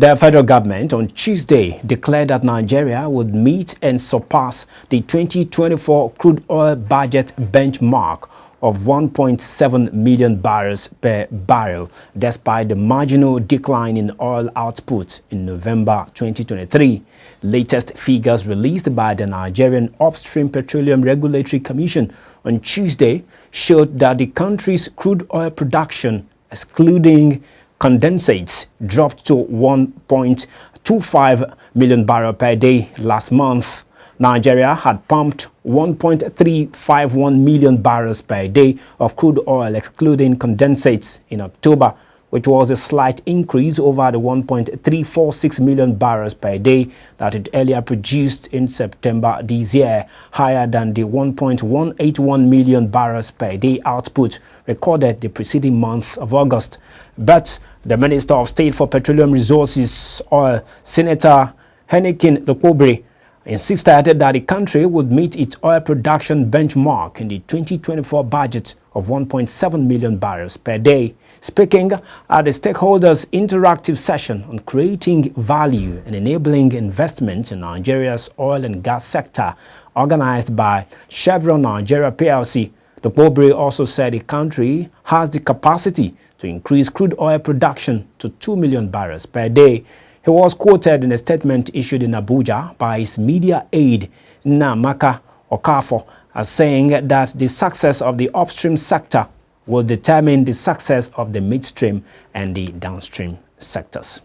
The federal government on Tuesday declared that Nigeria would meet and surpass the 2024 crude oil budget benchmark of 1.7 million barrels per barrel, despite the marginal decline in oil output in November 2023. Latest figures released by the Nigerian Upstream Petroleum Regulatory Commission on Tuesday showed that the country's crude oil production, excluding condensates, dropped to 1.25 million barrels per day last month. Nigeria had pumped 1.351 million barrels per day of crude oil excluding condensates in October, which was a slight increase over the 1.346 million barrels per day that it earlier produced in September this year, higher than the 1.181 million barrels per day output recorded the preceding month of August. But the Minister of State for Petroleum Resources, Oil, Senator Heineken Lopobre, insisted that the country would meet its oil production benchmark in the 2024 budget of 1.7 million barrels per day. Speaking at the stakeholders' interactive session on creating value and enabling investment in Nigeria's oil and gas sector, organized by Chevron Nigeria PLC, the Lopobre also said the country has the capacity to increase crude oil production to 2 million barrels per day. He was quoted in a statement issued in Abuja by his media aide, Namaka Okafor, as saying that the success of the upstream sector will determine the success of the midstream and the downstream sectors.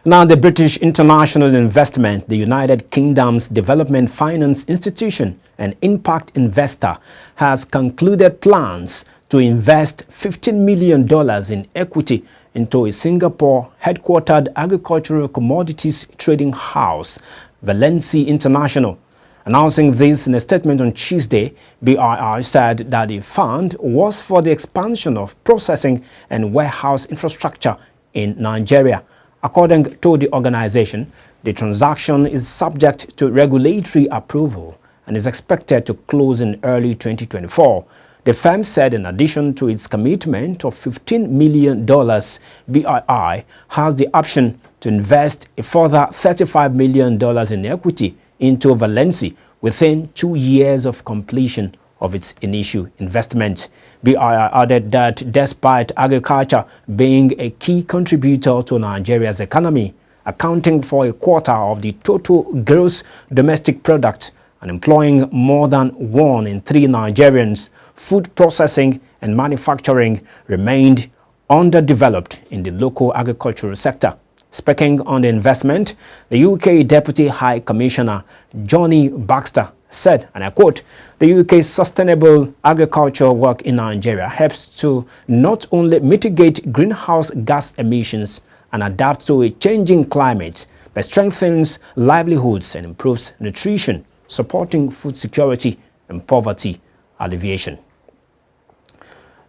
Now, the British International Investment, the United Kingdom's Development Finance Institution and impact investor, has concluded plans to invest $15 million in equity into a Singapore-headquartered agricultural commodities trading house, Valency International. Announcing this in a statement on Tuesday, BII said that the fund was for the expansion of processing and warehouse infrastructure in Nigeria. According to the organization, the transaction is subject to regulatory approval and is expected to close in early 2024. The firm said in addition to its commitment of $15 million, BII has the option to invest a further $35 million in equity into Valency within 2 years of completion of its initial investment. BII added that despite agriculture being a key contributor to Nigeria's economy, accounting for a quarter of the total gross domestic product and employing more than 1 in 3 Nigerians, food processing and manufacturing remained underdeveloped in the local agricultural sector. Speaking on the investment, the UK Deputy High Commissioner Johnny Baxter said, and I quote, "The UK's sustainable agriculture work in Nigeria helps to not only mitigate greenhouse gas emissions and adapt to a changing climate, but strengthens livelihoods and improves nutrition, supporting food security and poverty alleviation."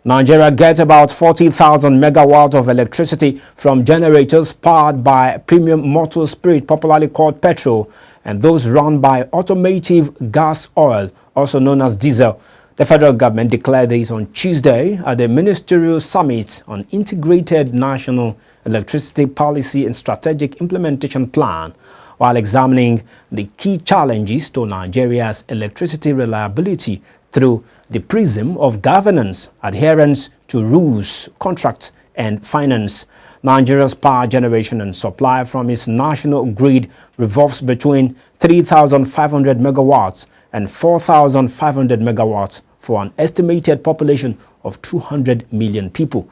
Nigeria gets about 40,000 megawatts of electricity from generators powered by premium motor spirit, popularly called petrol, and those run by automotive gas oil, also known as diesel. The federal government declared this on Tuesday at the Ministerial Summit on Integrated National Electricity Policy and Strategic Implementation Plan, while examining the key challenges to Nigeria's electricity reliability through the prism of governance, adherence to rules, contracts, and finance. Nigeria's power generation and supply from its national grid revolves between 3,500 megawatts and 4,500 megawatts for an estimated population of 200 million people.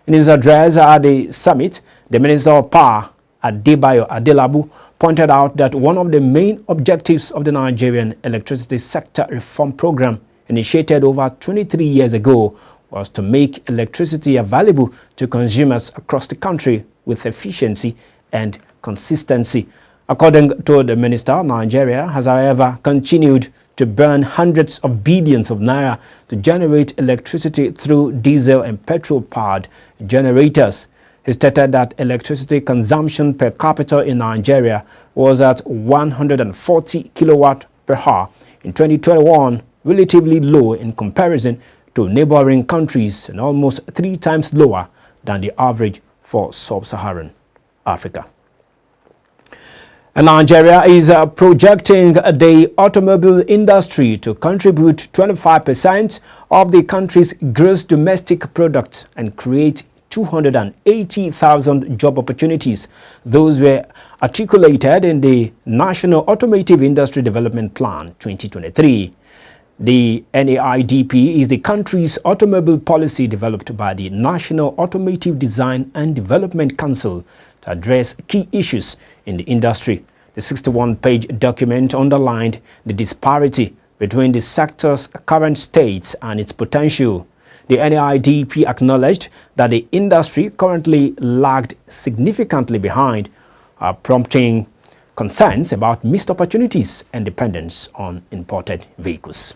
In his address at the summit, the Minister of Power, Adebayo Adelabu, pointed out that one of the main objectives of the Nigerian electricity sector reform program, initiated over 23 years ago, was to make electricity available to consumers across the country with efficiency and consistency. According to the minister, Nigeria has, however, continued to burn hundreds of billions of naira to generate electricity through diesel and petrol-powered generators. He stated that electricity consumption per capita in Nigeria was at 140 kilowatt per hour in 2021, relatively low in comparison to neighboring countries and almost 3 times lower than the average for sub-Saharan Africa. And Nigeria is projecting the automobile industry to contribute 25% of the country's gross domestic product and create 280,000 job opportunities. Those were articulated in the National Automotive Industry Development Plan 2023. The NAIDP is the country's automobile policy developed by the National Automotive Design and Development Council to address key issues in the industry. The 61-page document underlined the disparity between the sector's current state and its potential. The NAIDP acknowledged that the industry currently lagged significantly behind, prompting concerns about missed opportunities and dependence on imported vehicles.